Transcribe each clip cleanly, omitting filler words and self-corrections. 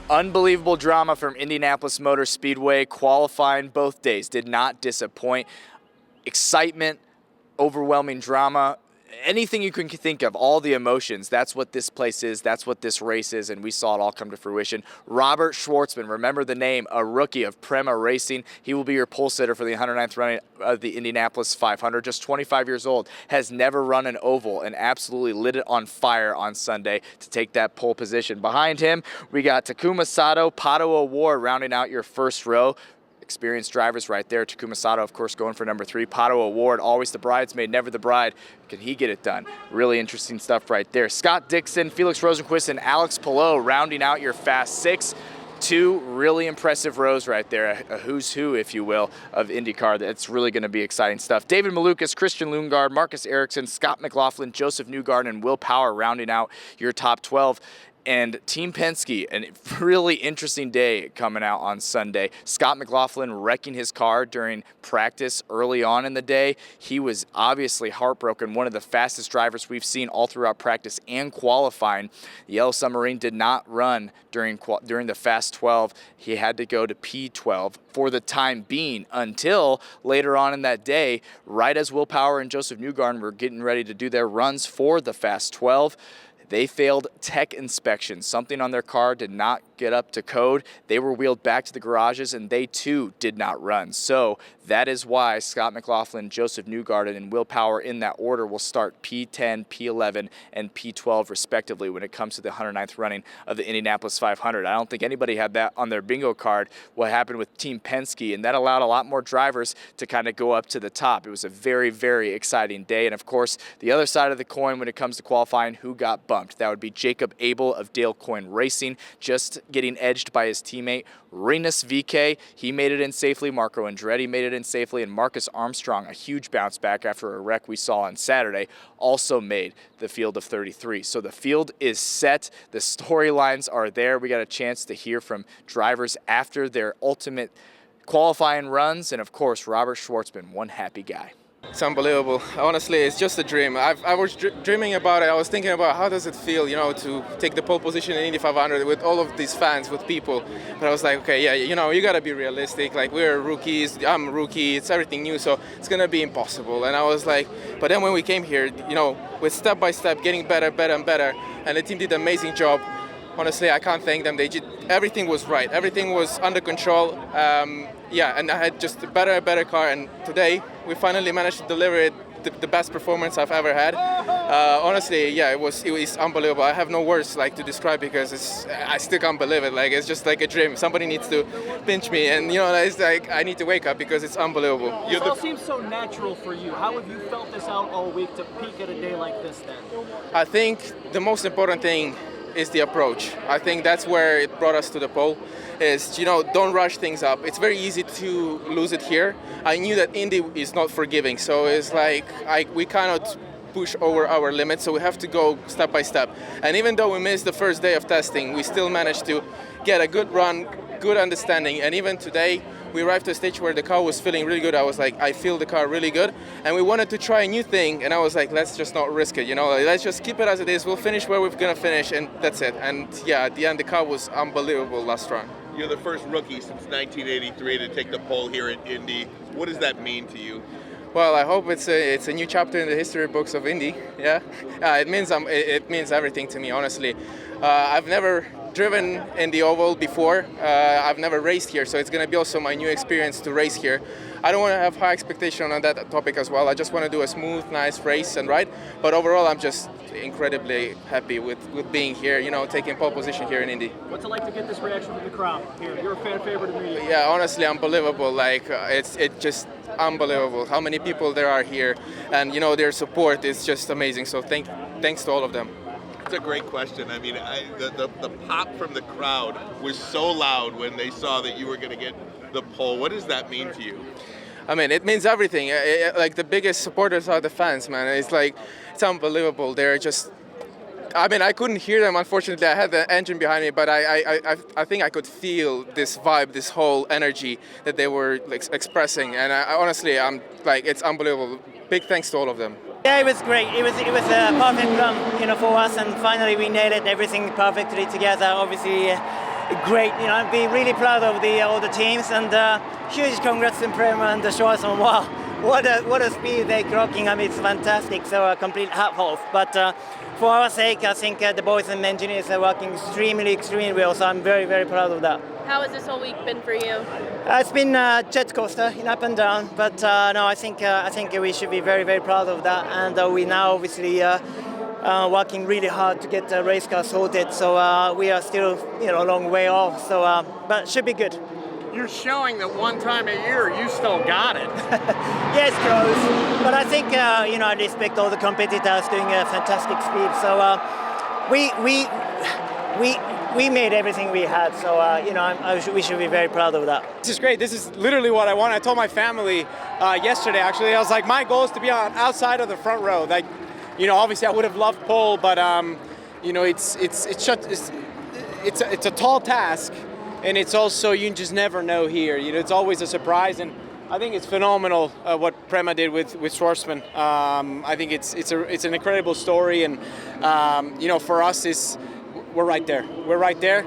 Unbelievable drama from Indianapolis Motor Speedway. Qualifying both days did not disappoint. Excitement, overwhelming drama, anything you can think of, all the emotions. That's what this place is. That's what this race is, and we saw it all come to fruition. Robert Shwartzman, remember the name, a rookie of Prema Racing. He will be your pole sitter for the 109th running of the Indianapolis 500. Just 25 years old, has never run an oval, and absolutely lit it on fire on Sunday to take that pole position. Behind him, we got Takuma Sato, Pato Award rounding out your first row. Experienced drivers right there. Takuma Sato, of course, going for number 3. Pato Award, always the bridesmaid, never the bride. Can he get it done? Really interesting stuff right there. Scott Dixon, Felix Rosenquist, and Alex Palou rounding out your Fast 6. 2 really impressive rows right there, a who's who, if you will, of IndyCar. That's really going to be exciting stuff. David Malukas, Christian Lundgaard, Marcus Ericsson, Scott McLaughlin, Joseph Newgarden, and Will Power rounding out your top 12. And Team Penske, a really interesting day coming out on Sunday. Scott McLaughlin wrecking his car during practice early on in the day. He was obviously heartbroken, one of the fastest drivers we've seen all throughout practice and qualifying. The Yellow Submarine did not run during the Fast 12. He had to go to P12 for the time being until later on in that day, right as Will Power and Joseph Newgarden were getting ready to do their runs for the Fast 12. They failed tech inspection. Something on their car did not get up to code. They were wheeled back to the garages, and they too did not run. So that is why Scott McLaughlin, Joseph Newgarden, and Will Power in that order will start P10, P11, and P12 respectively when it comes to the 109th running of the Indianapolis 500. I don't think anybody had that on their bingo card, what happened with Team Penske, and that allowed a lot more drivers to kind of go up to the top. It was a very, very exciting day. And of course, the other side of the coin when it comes to qualifying, who got bumped? That would be Jacob Abel of Dale Coyne Racing, just getting edged by his teammate Rinus VeeKay. He made it in safely. Marco Andretti made it in safely, and Marcus Armstrong, a huge bounce back after a wreck we saw on Saturday, also made the field of 33. So the field is set. The storylines are there. We got a chance to hear from drivers after their ultimate qualifying runs, and of course, Robert Shwartzman, one happy guy. It's unbelievable. Honestly, it's just a dream. I was dreaming about it. I was thinking about how does it feel, to take the pole position in Indy 500 with all of these fans, with people. But I was like, okay, yeah, you got to be realistic. Like, we're rookies. I'm a rookie. It's everything new, so it's going to be impossible. And I was like, but then when we came here, with step by step, getting better, and better, and the team did an amazing job. Honestly, I can't thank them. Everything was right. Everything was under control. And I had just a better car. And today, we finally managed to deliver it the best performance I've ever had. Honestly, yeah, it was unbelievable. I have no words to describe because I still can't believe it. It's just like a dream. Somebody needs to pinch me, and it's like I need to wake up because it's unbelievable. It seems so natural for you. How have you felt this out all week to peak at a day like this then? I think the most important thing is the approach. I think that's where it brought us to the pole, is, don't rush things up. It's very easy to lose it here. I knew that Indy is not forgiving, so it's like we cannot push over our limits, so we have to go step by step. And even though we missed the first day of testing, we still managed to get a good run, good understanding, and even today, we arrived to a stage where the car was feeling really good. I was like, I feel the car really good. And we wanted to try a new thing. And I was like, let's just not risk it. Let's just keep it as it is. We'll finish where we're going to finish. And that's it. And yeah, at the end, the car was unbelievable last run. You're the first rookie since 1983 to take the pole here at Indy. What does that mean to you? Well, I hope it's a new chapter in the history books of Indy. Yeah, it means everything to me, honestly. I've never driven in the oval before. I've never raced here, so it's going to be also my new experience to race here. I don't want to have high expectation on that topic as well. I just want to do a smooth, nice race and ride. But overall, I'm just incredibly happy with being here, taking pole position here in Indy. What's it like to get this reaction from the crowd here? You're a fan favorite immediately. Yeah, honestly, unbelievable. It's just unbelievable how many people there are here, and their support is just amazing. So thanks to all of them. It's a great question. I mean, the pop from the crowd was so loud when they saw that you were going to get the pole. What does that mean to you? I mean, it means everything. The biggest supporters are the fans, man. It's unbelievable. They're just, I couldn't hear them, unfortunately. I had the engine behind me, but I think I could feel this vibe, this whole energy that they were expressing. And honestly, it's unbelievable. Big thanks to all of them. Yeah, it was great. It was a perfect run, for us, and finally we nailed it. Everything perfectly together. Obviously, great. I'm being really proud of all the teams, and huge congrats to Prema and Shwartzman. Wow, what a speed they're clocking. It's fantastic. So a complete hat off. But for our sake, I think the boys and engineers are working extremely well. So I'm very, very proud of that. How has this whole week been for you? It's been a jet coaster, up and down. But no, I think we should be very, very proud of that. And we now obviously. Working really hard to get the race car sorted, so we are still a long way off. So, but it should be good. You're showing that one time a year you still got it. Yes, close. But I think I respect all the competitors doing a fantastic speed. So we made everything we had. So we should be very proud of that. This is great. This is literally what I want. I told my family yesterday. Actually, I was like, my goal is to be on outside of the front row. Like. Obviously I would have loved pole, but it's a tall task, and it's also you just never know here. It's always a surprise, and I think it's phenomenal what Prema did with Shwartzman. I think it's an incredible story, and for us we're right there. We're right there.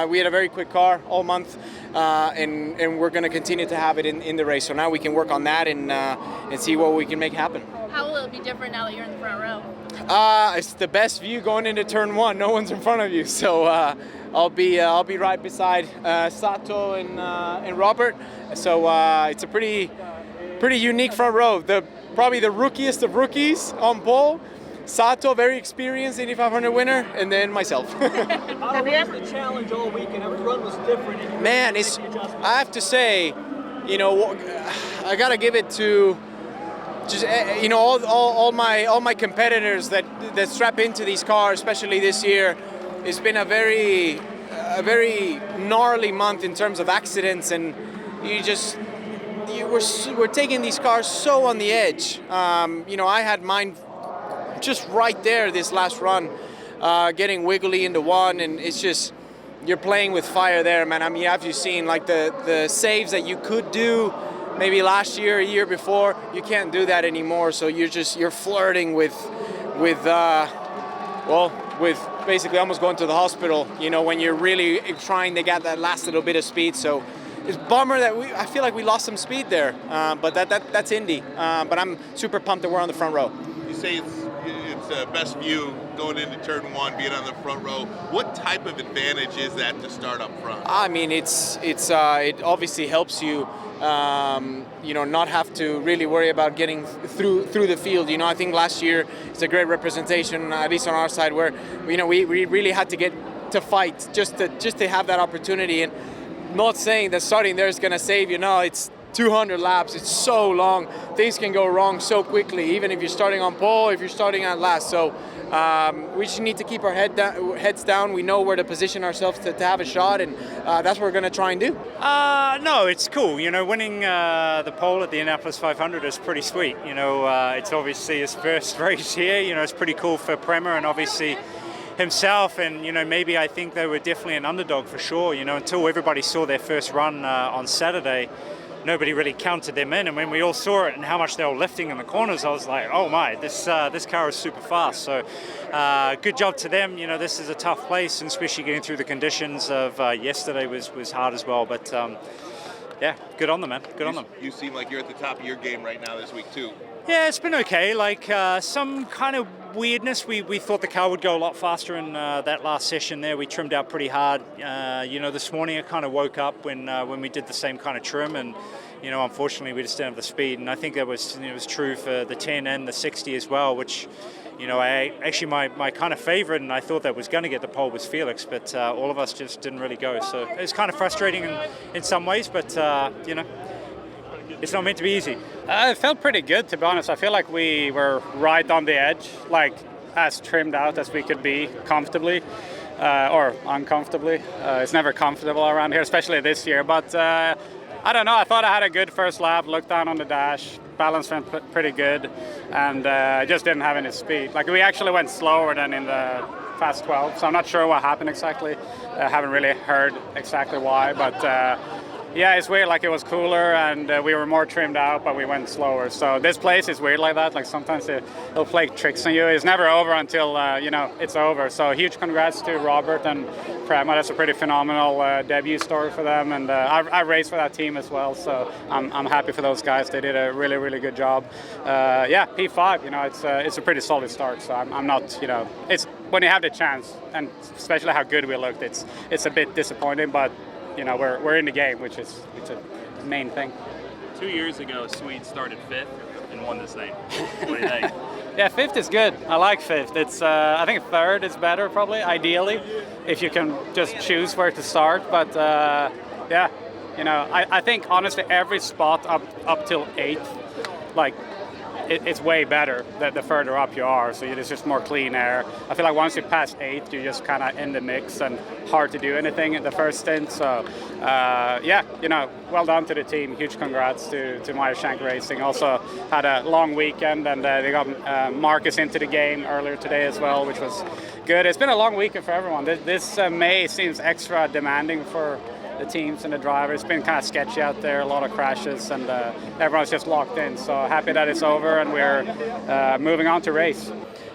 We had a very quick car all month, and we're going to continue to have it in the race. So now we can work on that and see what we can make happen. How will it be different now that you're in the front row? It's the best view going into turn one. No one's in front of you, so I'll be right beside Sato and Robert. So it's a pretty unique front row. Probably the rookiest of rookies on pole. Sato, very experienced Indy 500 winner, and then myself. How was the challenge all week, and every run was different? Man, I have to say, I gotta give it to just all my competitors that strap into these cars, especially this year. It's been a very gnarly month in terms of accidents, and we're taking these cars so on the edge. I had mine just right there this last run, getting wiggly into one, and it's just you're playing with fire there, man. Have you seen like the saves that you could do maybe last year, a year before? You can't do that anymore. So you're flirting with basically almost going to the hospital. When you're really trying to get that last little bit of speed. So it's a bummer that I feel like we lost some speed there, but that's Indy. But I'm super pumped that we're on the front row. You say it's best view going into turn one, being on the front row. What type of advantage is that to start up front? It obviously helps you, not have to really worry about getting through the field. I think last year it's a great representation, at least on our side, where we really had to get to fight just to have that opportunity. And not saying that starting there is going to save you. No, it's 200 laps, it's so long, things can go wrong so quickly, even if you're starting on pole, if you're starting at last. So we just need to keep our heads down. We know where to position ourselves to have a shot, and that's what we're going to try and do. No, it's cool. Winning the pole at the Indianapolis 500 is pretty sweet. It's obviously his first race here. It's pretty cool for Prema, and obviously himself, and maybe I think they were definitely an underdog for sure. Until everybody saw their first run on Saturday, nobody really counted them in, and when we all saw it and how much they were lifting in the corners, I was like, oh my, this car is super fast. So good job to them. This is a tough place, and especially getting through the conditions of yesterday was hard as well. But yeah, good on them, man. Good on them. You seem like you're at the top of your game right now this week too. Yeah, it's been okay. Some kind of weirdness. We thought the car would go a lot faster in that last session there. We trimmed out pretty hard. This morning I kind of woke up when we did the same kind of trim, and unfortunately we just didn't have the speed. And I think that was true for the 10 and the 60 as well, which my kind of favorite, and I thought that was going to get the pole, was Felix, but all of us just didn't really go. So it's kind of frustrating in some ways, but it's not meant to be easy. It felt pretty good, to be honest. I feel like we were right on the edge, as trimmed out as we could be comfortably, or uncomfortably. It's never comfortable around here, especially this year. But I don't know, I thought I had a good first lap, looked down on the dash, balance went pretty good, and I just didn't have any speed. We actually went slower than in the Fast 12, so I'm not sure what happened exactly. I haven't really heard exactly why, but Yeah, it's weird. Like, it was cooler and we were more trimmed out, but we went slower. So this place is weird like that. Like, sometimes they'll play tricks on you. It's never over until it's over. So huge congrats to Robert and Prema. That's a pretty phenomenal debut story for them. And I raced for that team as well. So I'm happy for those guys. They did a really, really good job. P5. It's a pretty solid start. So I'm not. It's when you have the chance, and especially how good we looked. It's a bit disappointing, but. We're in the game, which is the main thing. 2 years ago, Swede started 5th and won this thing. What do you think? Yeah, 5th is good. I like 5th. It's I think 3rd is better, probably, ideally, if you can just choose where to start. But I think honestly every spot up till 8th, like. It's way better the further up you are, so there's just more clean air. I feel like once you pass 8th, you're just kind of in the mix and hard to do anything at the first stint. So, well done to the team. Huge congrats to Meyer Shank Racing. Also had a long weekend, and they got Marcus into the game earlier today as well, which was good. It's been a long weekend for everyone. This May seems extra demanding for the teams and the drivers. It's been kind of sketchy out there, a lot of crashes, and everyone's just locked in. So happy that it's over and we're moving on to race.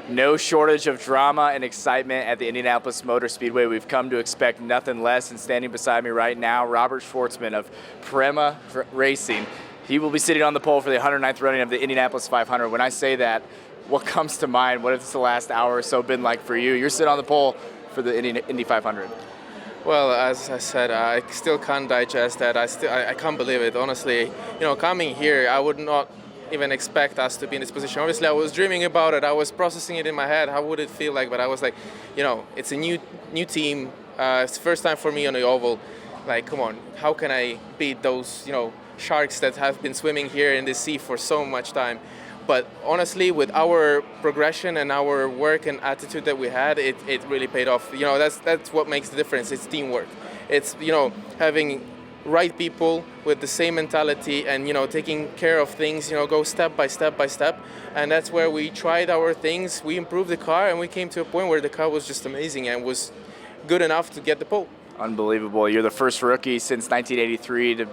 No shortage of drama and excitement at the Indianapolis Motor Speedway. We've come to expect nothing less, and standing beside me right now, Robert Shwartzman of Prema Racing. He will be sitting on the pole for the 109th running of the Indianapolis 500. When I say that, what comes to mind? What has the last hour or so been like for you? You're sitting on the pole for the Indy 500. Well, as I said, I still can't digest that. I can't believe it. Honestly, coming here, I would not even expect us to be in this position. Obviously, I was dreaming about it. I was processing it in my head. How would it feel like? But I was like, it's a new team. It's the first time for me on the oval. Like, come on, how can I beat those, sharks that have been swimming here in the sea for so much time? But honestly, with our progression and our work and attitude that we had, it really paid off. That's what makes the difference. It's teamwork. It's, having right people with the same mentality and, taking care of things, go step by step by step. And that's where we tried our things. We improved the car, and we came to a point where the car was just amazing and was good enough to get the pole. Unbelievable. You're the first rookie since 1983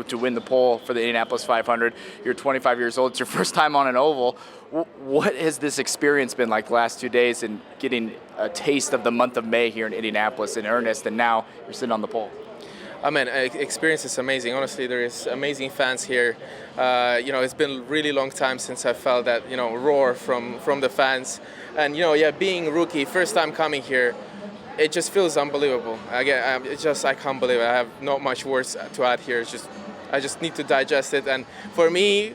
to win the pole for the Indianapolis 500. You're 25 years old. It's your first time on an oval. What has this experience been like the last 2 days and getting a taste of the month of May here in Indianapolis in earnest, and now you're sitting on the pole? I mean, experience is amazing. Honestly, there is amazing fans here. It's been a really long time since I felt that, roar from the fans. And, being rookie, first time coming here, it just feels unbelievable. I can't believe it. I have not much words to add here. I just need to digest it. And for me,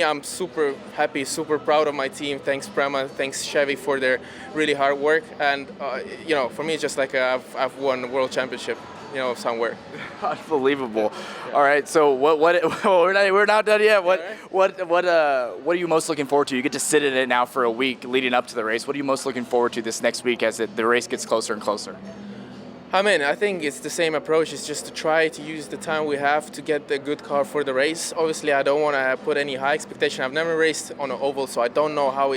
I'm super happy, super proud of my team. Thanks Prema, thanks Chevy for their really hard work. And for me, it's just like I've won a world championship, somewhere. Unbelievable. All right, so we're not done yet. What are you most looking forward to? You get to sit in it now for a week leading up to the race. What are you most looking forward to this next week as the race gets closer and closer? I think it's the same approach. It's just to try to use the time we have to get a good car for the race. Obviously, I don't want to put any high expectation. I've never raced on an oval, so I don't know how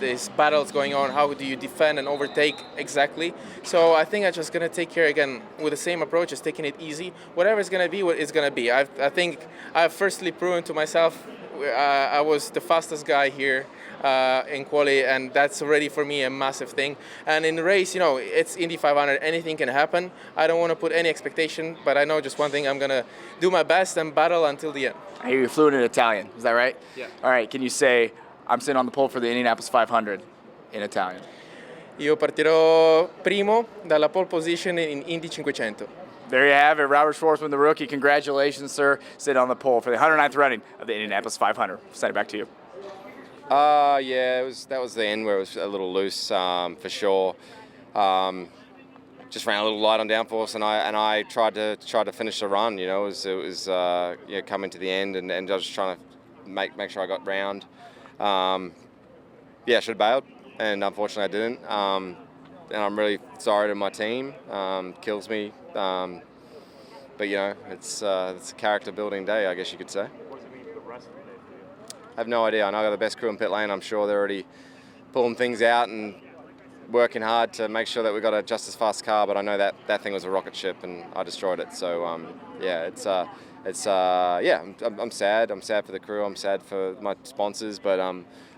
this battle's going on. How do you defend and overtake exactly? So I think I'm just going to take care again with the same approach, just taking it easy. Whatever it's going to be, what it's going to be. I think I've firstly proven to myself I was the fastest guy here in quali, and that's already for me a massive thing. And in the race, it's Indy 500, anything can happen. I don't want to put any expectation, but I know just one thing, I'm going to do my best and battle until the end. I hear you're fluent in Italian, is that right? Yeah. All right, can you say, I'm sitting on the pole for the Indianapolis 500 in Italian? Io partirò primo dalla pole position in Indy 500. There you have it, Robert Shwartzman, the rookie. Congratulations, sir. Sitting on the pole for the 109th running of the Indianapolis 500. Send it back to you. That was the end where it was a little loose, for sure. Just ran a little light on downforce, and I tried to finish the run. It was coming to the end, and I was just trying to make sure I got round. I should have bailed, and unfortunately I didn't. And I'm really sorry to my team. Kills me. But it's a character building day, I guess you could say. What does it mean for the rest of the day for you? I have no idea. I know I got the best crew in pit lane. I'm sure they're already pulling things out and working hard to make sure that we got a just as fast car, but I know that thing was a rocket ship and I destroyed it. So I'm sad. I'm sad for the crew. I'm sad for my sponsors, but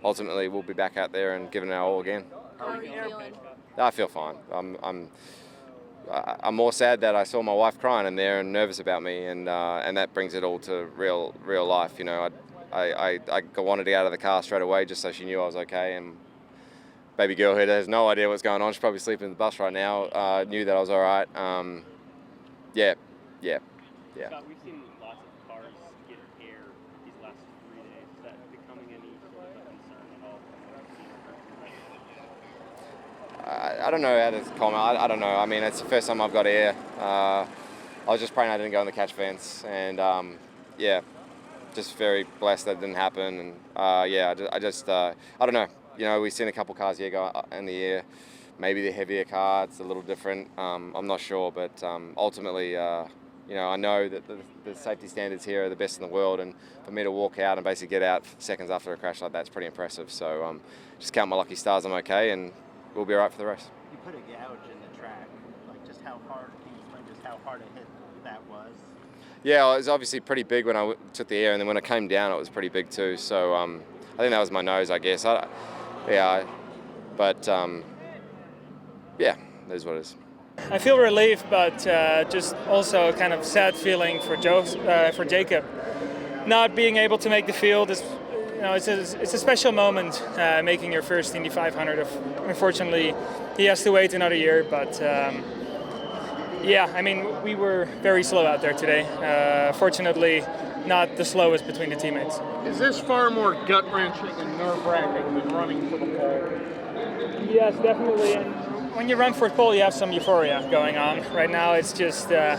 ultimately we'll be back out there and giving it our all again. How are you feeling? I feel fine. I'm more sad that I saw my wife crying in there and nervous about me, and that brings it all to real life. You know, I wanted to get out of the car straight away just so she knew I was okay. And baby girl here has no idea what's going on. She's probably sleeping in the bus right now. Knew that I was all right. Yeah. Scott, we've seen lots of cars get air these last 3 days. Is that becoming any sort of a concern at all? I don't know how to comment. I don't know. I mean, it's the first time I've got air. I was just praying I didn't go in the catch fence, and just very blessed that it didn't happen. And I don't know. You know, we've seen a couple cars here go up in the air. Maybe the heavier car, it's a little different. I'm not sure, but ultimately, I know that the safety standards here are the best in the world, and for me to walk out and basically get out seconds after a crash like that's pretty impressive. So just count my lucky stars, I'm okay, and we'll be all right for the race. You put a gouge in the track. Like, just how hard? Can you explain just how hard a hit that was? Yeah, it was obviously pretty big when I took the air, and then when I came down, it was pretty big too. So I think that was my nose, I guess. That is what it is. I feel relief, but just also kind of sad feeling for Jacob. Not being able to make the field is, it's a special moment making your first Indy 500. Unfortunately, he has to wait another year, but we were very slow out there today. Fortunately, not the slowest between the teammates. Is this far more gut-wrenching and nerve-wracking than running for the pole? Yes, definitely. And when you run for the pole, you have some euphoria going on. Right now, it's just the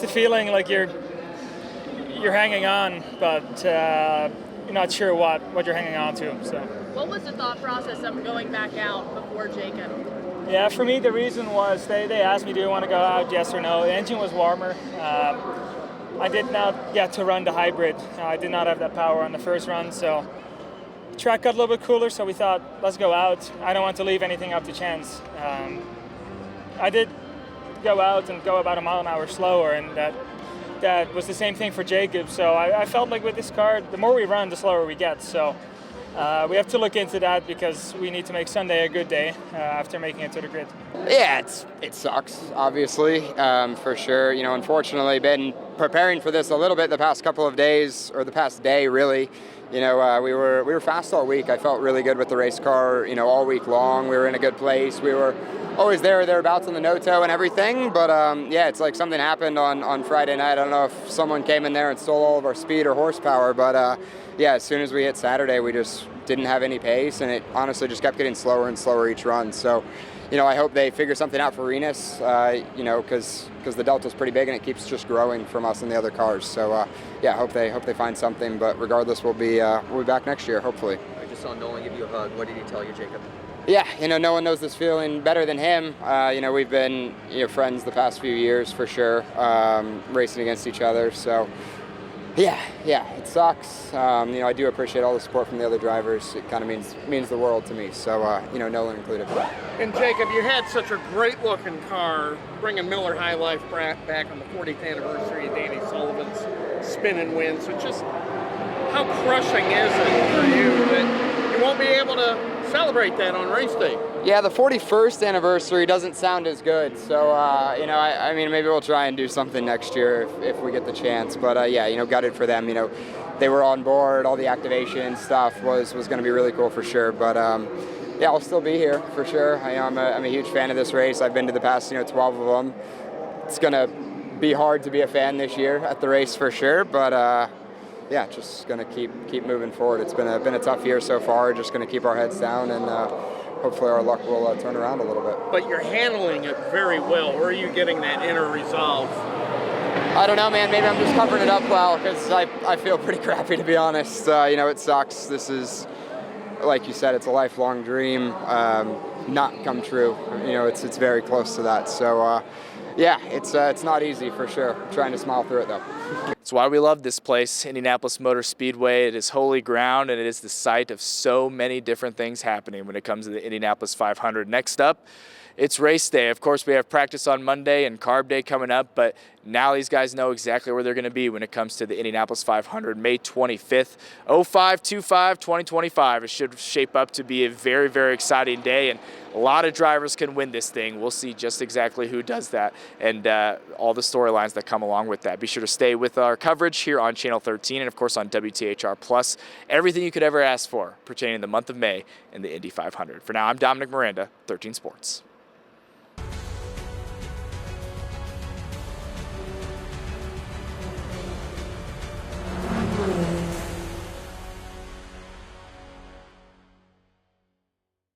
feeling like you're hanging on, but you're not sure what you're hanging on to. So. What was the thought process of going back out before Jacob? Yeah, for me, the reason was they asked me, do you want to go out, yes or no? The engine was warmer. I did not get to run the hybrid. I did not have that power on the first run, so the track got a little bit cooler, so we thought, let's go out. I don't want to leave anything up to chance. I did go out and go about a mile an hour slower, and that was the same thing for Jacob. So I felt like with this car, the more we run, the slower we get. So we have to look into that because we need to make Sunday a good day after making it to the grid. Yeah, it sucks, obviously, for sure. Unfortunately, been preparing for this a little bit the past couple of days, or the past day, really. We were fast all week. I felt really good with the race car, all week long. We were in a good place. We were always thereabouts on the no-toe and everything. But it's like something happened on Friday night. I don't know if someone came in there and stole all of our speed or horsepower, but as soon as we hit Saturday, we just didn't have any pace, and it honestly just kept getting slower and slower each run. So, I hope they figure something out for Renus, because the delta's pretty big and it keeps just growing from us and the other cars. So, I hope they find something. But regardless, we'll be back next year, hopefully. I just saw Nolan give you a hug. What did he tell you, Jacob? Yeah, no one knows this feeling better than him. We've been friends the past few years for sure, racing against each other. So. Yeah, it sucks. I do appreciate all the support from the other drivers. It kind of means the world to me. So, Nolan included. And Jacob, you had such a great-looking car, bringing Miller High Life back on the 40th anniversary of Danny Sullivan's spin-and win. So just how crushing is it for you that you won't be able to celebrate that on race day? Yeah, the 41st anniversary doesn't sound as good. So, maybe we'll try and do something next year if we get the chance. But, gutted for them. They were on board. All the activation stuff was going to be really cool for sure. But, I'll still be here for sure. I'm a huge fan of this race. I've been to the past, 12 of them. It's going to be hard to be a fan this year at the race for sure. But, just going to keep moving forward. It's been a tough year so far. Just going to keep our heads down and hopefully our luck will turn around a little bit. But you're handling it very well. Where are you getting that inner resolve? I don't know, man. Maybe I'm just covering it up well because I feel pretty crappy, to be honest. It sucks. This is, like you said, it's a lifelong dream not come true. It's very close to that. So, yeah, it's not easy for sure. I'm trying to smile through it though. That's why we love this place, Indianapolis Motor Speedway. It is holy ground, and it is the site of so many different things happening when it comes to the Indianapolis 500. Next up, it's race day. Of course, we have practice on Monday and carb day coming up, but now these guys know exactly where they're going to be when it comes to the Indianapolis 500, May 25th, 05-25-2025. It should shape up to be a very, very exciting day, and a lot of drivers can win this thing. We'll see just exactly who does that and all the storylines that come along with that. Be sure to stay with our coverage here on Channel 13 and, of course, on WTHR+. Everything you could ever ask for pertaining to the month of May in the Indy 500. For now, I'm Dominic Miranda, 13 Sports.